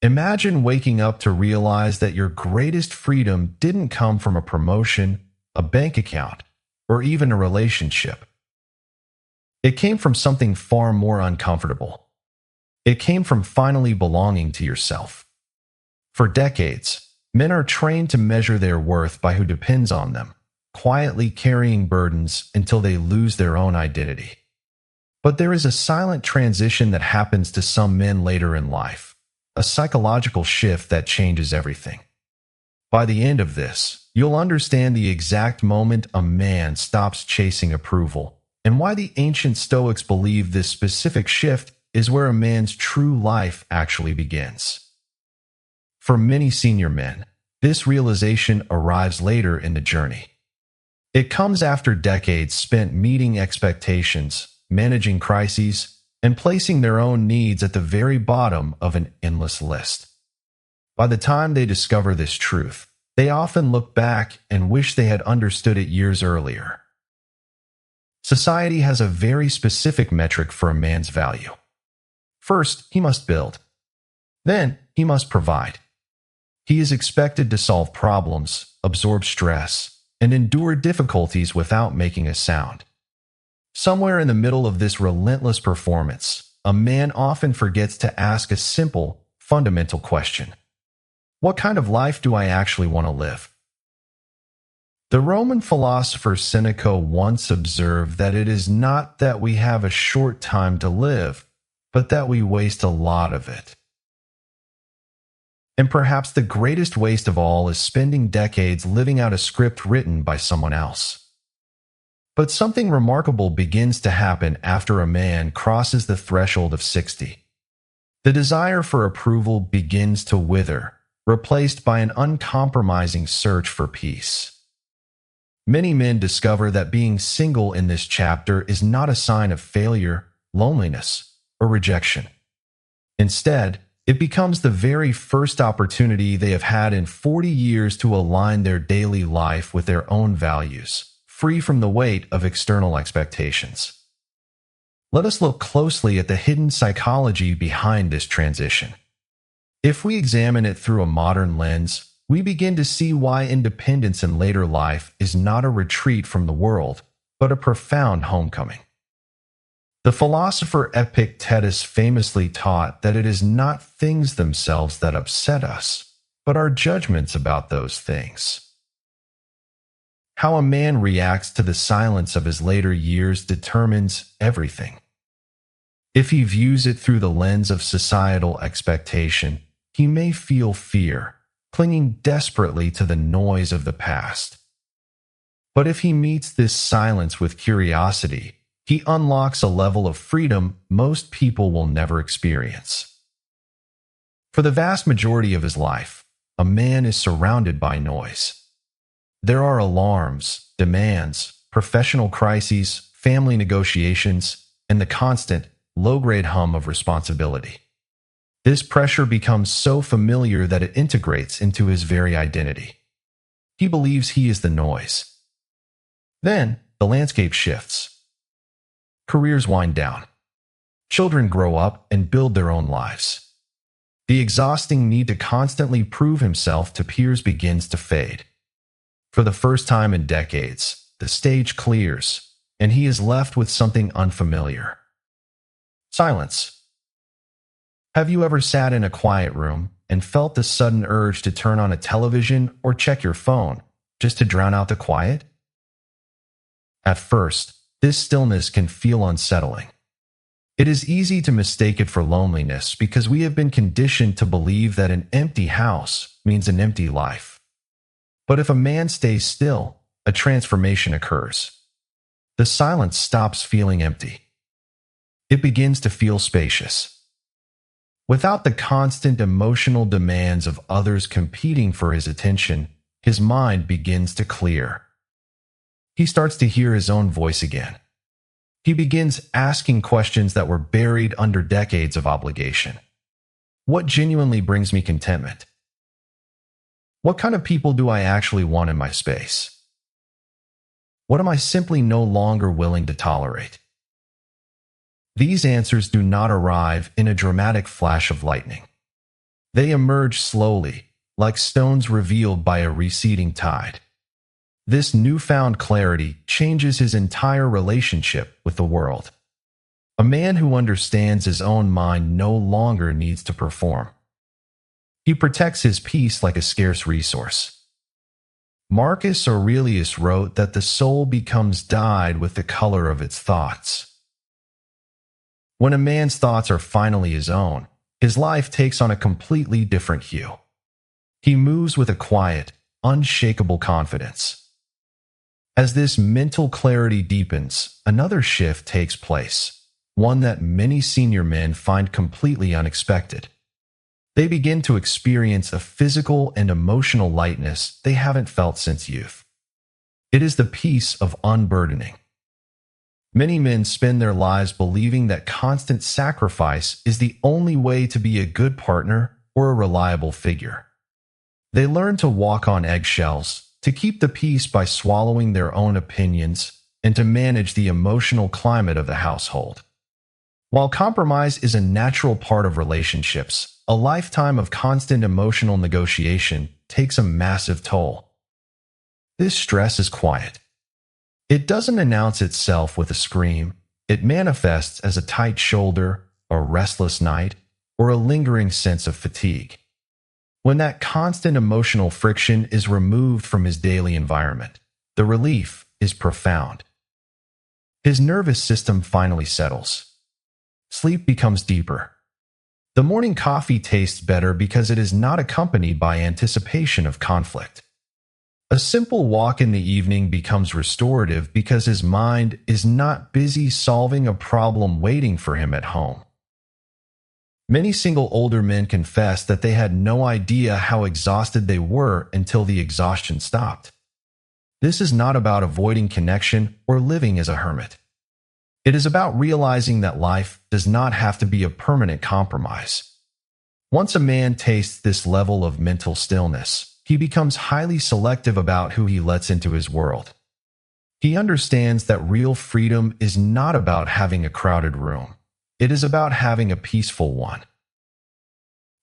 Imagine waking up to realize that your greatest freedom didn't come from a promotion, a bank account, or even a relationship. It came from something far more uncomfortable. It came from finally belonging to yourself. For decades, men are trained to measure their worth by who depends on them, quietly carrying burdens until they lose their own identity. But there is a silent transition that happens to some men later in life, a psychological shift that changes everything. By the end of this, you'll understand the exact moment a man stops chasing approval and why the ancient Stoics believed this specific shift is where a man's true life actually begins. For many senior men, this realization arrives later in the journey. It comes after decades spent meeting expectations, managing crises, and placing their own needs at the very bottom of an endless list. By the time they discover this truth, they often look back and wish they had understood it years earlier. Society has a very specific metric for a man's value. First, he must build. Then, he must provide. He is expected to solve problems, absorb stress, and endure difficulties without making a sound. Somewhere in the middle of this relentless performance, a man often forgets to ask a simple, fundamental question. What kind of life do I actually want to live? The Roman philosopher Seneca once observed that it is not that we have a short time to live, but that we waste a lot of it. And perhaps the greatest waste of all is spending decades living out a script written by someone else. But something remarkable begins to happen after a man crosses the threshold of 60. The desire for approval begins to wither, replaced by an uncompromising search for peace. Many men discover that being single in this chapter is not a sign of failure, loneliness, or rejection. Instead, it becomes the very first opportunity they have had in 40 years to align their daily life with their own values, free from the weight of external expectations. Let us look closely at the hidden psychology behind this transition. If we examine it through a modern lens, we begin to see why independence in later life is not a retreat from the world, but a profound homecoming. The philosopher Epictetus famously taught that it is not things themselves that upset us, but our judgments about those things. How a man reacts to the silence of his later years determines everything. If he views it through the lens of societal expectation, he may feel fear, clinging desperately to the noise of the past. But if he meets this silence with curiosity, he unlocks a level of freedom most people will never experience. For the vast majority of his life, a man is surrounded by noise. There are alarms, demands, professional crises, family negotiations, and the constant, low-grade hum of responsibility. This pressure becomes so familiar that it integrates into his very identity. He believes he is the noise. Then, the landscape shifts. Careers wind down. Children grow up and build their own lives. The exhausting need to constantly prove himself to peers begins to fade. For the first time in decades, the stage clears, and he is left with something unfamiliar. Silence. Have you ever sat in a quiet room and felt the sudden urge to turn on a television or check your phone just to drown out the quiet? At first, this stillness can feel unsettling. It is easy to mistake it for loneliness because we have been conditioned to believe that an empty house means an empty life. But if a man stays still, a transformation occurs. The silence stops feeling empty. It begins to feel spacious. Without the constant emotional demands of others competing for his attention, his mind begins to clear. He starts to hear his own voice again. He begins asking questions that were buried under decades of obligation. What genuinely brings me contentment? What kind of people do I actually want in my space? What am I simply no longer willing to tolerate? These answers do not arrive in a dramatic flash of lightning. They emerge slowly, like stones revealed by a receding tide. This newfound clarity changes his entire relationship with the world. A man who understands his own mind no longer needs to perform. He protects his peace like a scarce resource. Marcus Aurelius wrote that the soul becomes dyed with the color of its thoughts. When a man's thoughts are finally his own, his life takes on a completely different hue. He moves with a quiet, unshakable confidence. As this mental clarity deepens, another shift takes place, one that many senior men find completely unexpected. They begin to experience a physical and emotional lightness they haven't felt since youth. It is the peace of unburdening. Many men spend their lives believing that constant sacrifice is the only way to be a good partner or a reliable figure. They learn to walk on eggshells, to keep the peace by swallowing their own opinions, and to manage the emotional climate of the household. While compromise is a natural part of relationships, a lifetime of constant emotional negotiation takes a massive toll. This stress is quiet. It doesn't announce itself with a scream. It manifests as a tight shoulder, a restless night, or a lingering sense of fatigue. When that constant emotional friction is removed from his daily environment, the relief is profound. His nervous system finally settles. Sleep becomes deeper. The morning coffee tastes better because it is not accompanied by anticipation of conflict. A simple walk in the evening becomes restorative because his mind is not busy solving a problem waiting for him at home. Many single older men confess that they had no idea how exhausted they were until the exhaustion stopped. This is not about avoiding connection or living as a hermit. It is about realizing that life does not have to be a permanent compromise. Once a man tastes this level of mental stillness, he becomes highly selective about who he lets into his world. He understands that real freedom is not about having a crowded room. It is about having a peaceful one.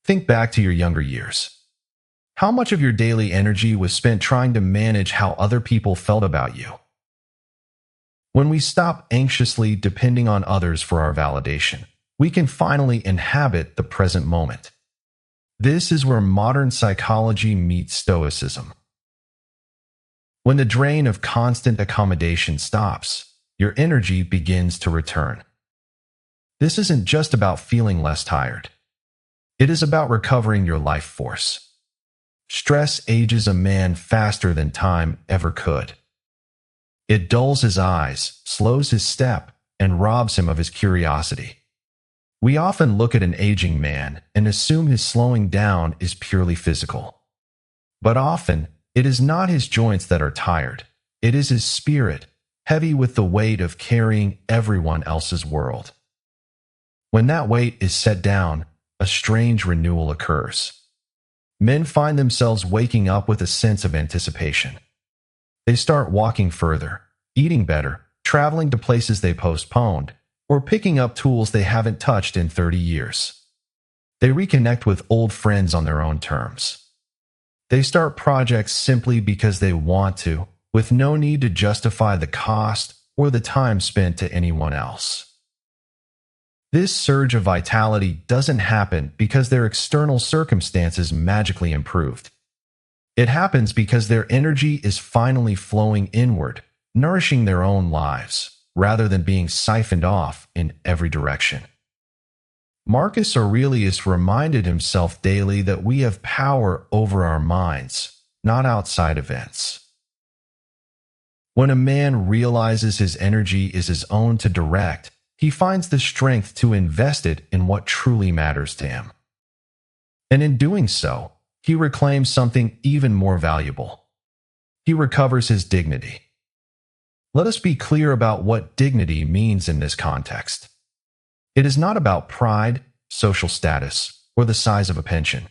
Think back to your younger years. How much of your daily energy was spent trying to manage how other people felt about you? When we stop anxiously depending on others for our validation, we can finally inhabit the present moment. This is where modern psychology meets Stoicism. When the drain of constant accommodation stops, your energy begins to return. This isn't just about feeling less tired. It is about recovering your life force. Stress ages a man faster than time ever could. It dulls his eyes, slows his step, and robs him of his curiosity. We often look at an aging man and assume his slowing down is purely physical. But often, it is not his joints that are tired. It is his spirit, heavy with the weight of carrying everyone else's world. When that weight is set down, a strange renewal occurs. Men find themselves waking up with a sense of anticipation. They start walking further, eating better, traveling to places they postponed, or picking up tools they haven't touched in 30 years. They reconnect with old friends on their own terms. They start projects simply because they want to, with no need to justify the cost or the time spent to anyone else. This surge of vitality doesn't happen because their external circumstances magically improved. It happens because their energy is finally flowing inward, nourishing their own lives, rather than being siphoned off in every direction. Marcus Aurelius reminded himself daily that we have power over our minds, not outside events. When a man realizes his energy is his own to direct, he finds the strength to invest it in what truly matters to him. And in doing so, he reclaims something even more valuable. He recovers his dignity. Let us be clear about what dignity means in this context. It is not about pride, social status, or the size of a pension.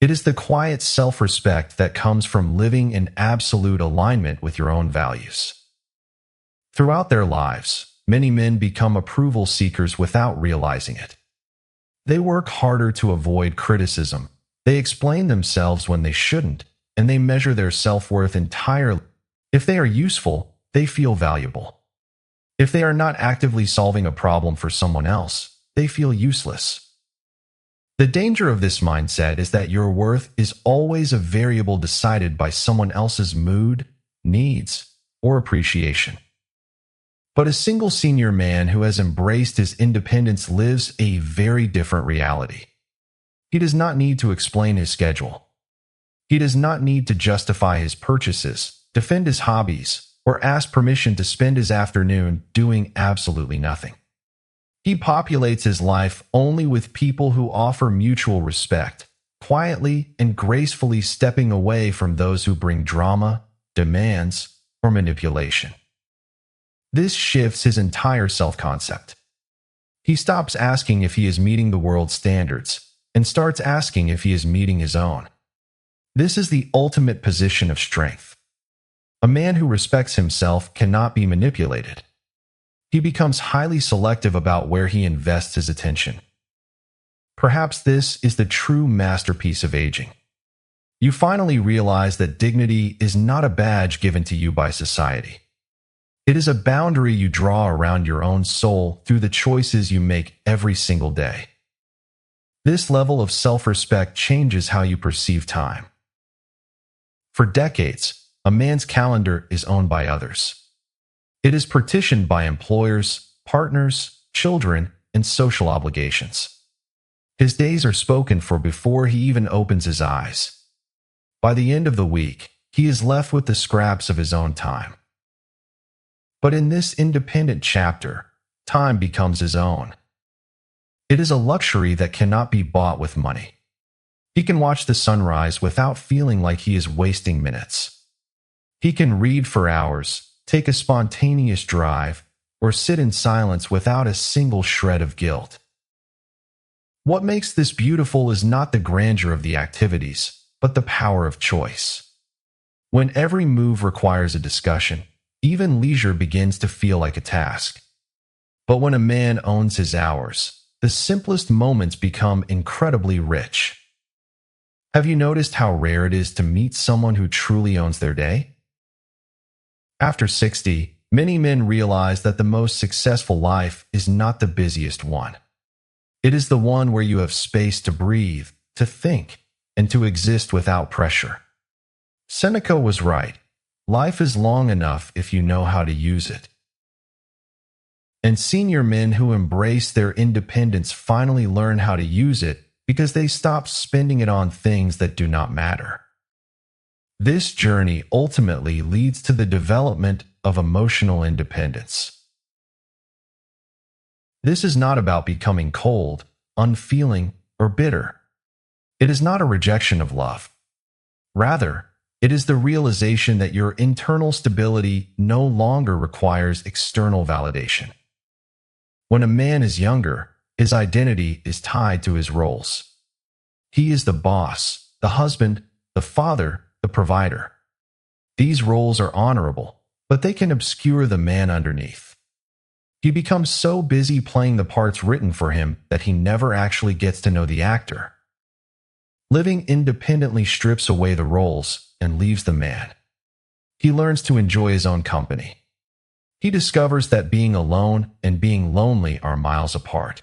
It is the quiet self-respect that comes from living in absolute alignment with your own values. Throughout their lives, many men become approval seekers without realizing it. They work harder to avoid criticism, They explain themselves when they shouldn't, and they measure their self-worth entirely. If they are useful, they feel valuable. If they are not actively solving a problem for someone else, they feel useless. The danger of this mindset is that your worth is always a variable decided by someone else's mood, needs, or appreciation. But a single senior man who has embraced his independence lives a very different reality. He does not need to explain his schedule. He does not need to justify his purchases, defend his hobbies, or ask permission to spend his afternoon doing absolutely nothing. He populates his life only with people who offer mutual respect, quietly and gracefully stepping away from those who bring drama, demands, or manipulation. This shifts his entire self-concept. He stops asking if he is meeting the world's standards and starts asking if he is meeting his own. This is the ultimate position of strength. A man who respects himself cannot be manipulated. He becomes highly selective about where he invests his attention. Perhaps this is the true masterpiece of aging. You finally realize that dignity is not a badge given to you by society. It is a boundary you draw around your own soul through the choices you make every single day. This level of self-respect changes how you perceive time. For decades, a man's calendar is owned by others. It is partitioned by employers, partners, children, and social obligations. His days are spoken for before he even opens his eyes. By the end of the week, he is left with the scraps of his own time. But in this independent chapter, time becomes his own. It is a luxury that cannot be bought with money. He can watch the sunrise without feeling like he is wasting minutes. He can read for hours, take a spontaneous drive, or sit in silence without a single shred of guilt. What makes this beautiful is not the grandeur of the activities, but the power of choice. When every move requires a discussion, even leisure begins to feel like a task. But when a man owns his hours, the simplest moments become incredibly rich. Have you noticed how rare it is to meet someone who truly owns their day? After 60, many men realize that the most successful life is not the busiest one. It is the one where you have space to breathe, to think, and to exist without pressure. Seneca was right. Life is long enough if you know how to use it. And senior men who embrace their independence finally learn how to use it because they stop spending it on things that do not matter. This journey ultimately leads to the development of emotional independence. This is not about becoming cold, unfeeling, or bitter. It is not a rejection of love. Rather, it is the realization that your internal stability no longer requires external validation. When a man is younger, his identity is tied to his roles. He is the boss, the husband, the father, the provider. These roles are honorable, but they can obscure the man underneath. He becomes so busy playing the parts written for him that he never actually gets to know the actor. Living independently strips away the roles and leaves the man. He learns to enjoy his own company. He discovers that being alone and being lonely are miles apart.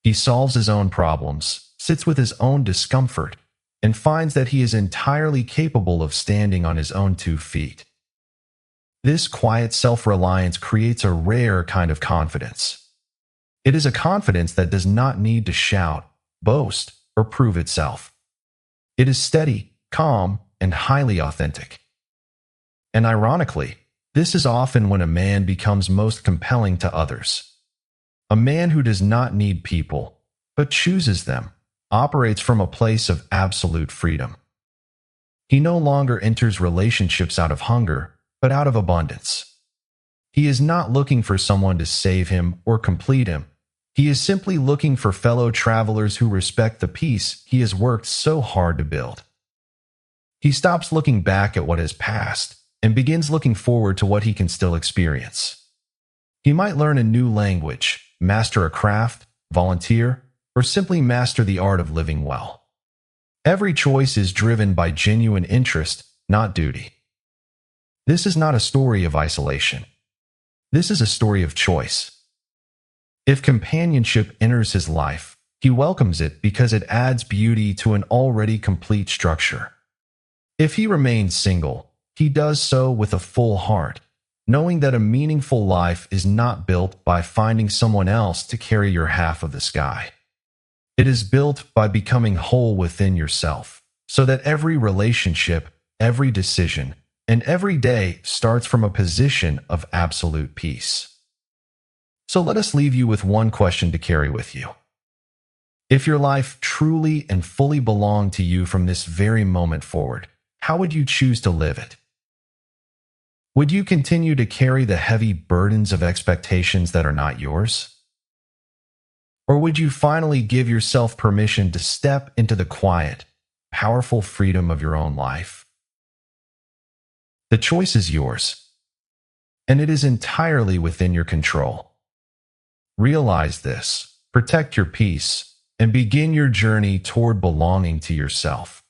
He solves his own problems, sits with his own discomfort, and finds that he is entirely capable of standing on his own 2 feet. This quiet self-reliance creates a rare kind of confidence. It is a confidence that does not need to shout, boast, or prove itself. It is steady, calm, and highly authentic. And ironically, this is often when a man becomes most compelling to others. A man who does not need people, but chooses them, operates from a place of absolute freedom. He no longer enters relationships out of hunger, but out of abundance. He is not looking for someone to save him or complete him. He is simply looking for fellow travelers who respect the peace he has worked so hard to build. He stops looking back at what has passed and begins looking forward to what he can still experience. He might learn a new language, master a craft, volunteer, or simply master the art of living well. Every choice is driven by genuine interest, not duty. This is not a story of isolation. This is a story of choice. If companionship enters his life, he welcomes it because it adds beauty to an already complete structure. If he remains single, he does so with a full heart, knowing that a meaningful life is not built by finding someone else to carry your half of the sky. It is built by becoming whole within yourself, so that every relationship, every decision, and every day starts from a position of absolute peace. So let us leave you with one question to carry with you. If your life truly and fully belonged to you from this very moment forward, how would you choose to live it? Would you continue to carry the heavy burdens of expectations that are not yours? Or would you finally give yourself permission to step into the quiet, powerful freedom of your own life? The choice is yours, and it is entirely within your control. Realize this, protect your peace, and begin your journey toward belonging to yourself.